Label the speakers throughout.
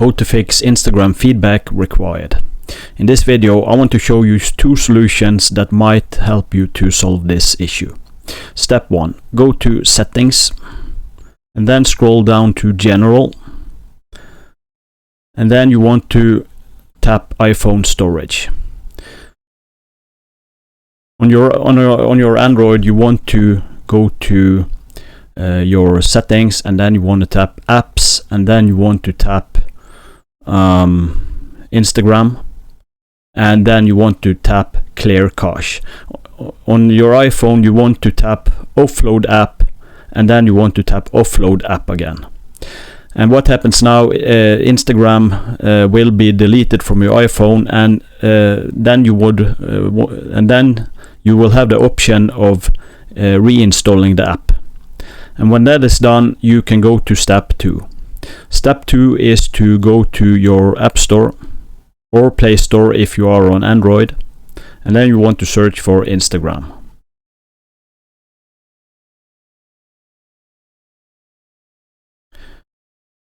Speaker 1: how to fix Instagram feedback required. In this video I want to show you 2 solutions that might help you to solve this issue. Step 1. Go to Settings and then scroll down to General, and then you want to tap iPhone storage. On your Android you want to go to your settings, and then you want to tap apps, and then you want to tap Instagram, and then you want to tap clear cache. On your iPhone you want to tap offload app, and then you want to tap offload app again. And what happens now, Instagram will be deleted from your iPhone, and then you will have the option of reinstalling the app. And when that is done, you can go to step 2. Step 2 is to go to your App Store or Play Store if you are on Android, and then you want to search for Instagram.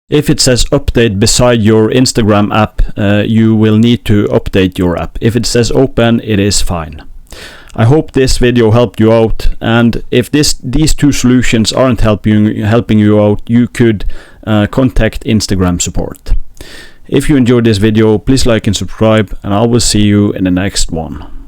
Speaker 1: If it says update beside your Instagram app, you will need to update your app. If it says open, it is fine. I hope this video helped you out, and if these 2 solutions aren't helping you out, you could contact Instagram support. If you enjoyed this video, please like and subscribe, and I will see you in the next one.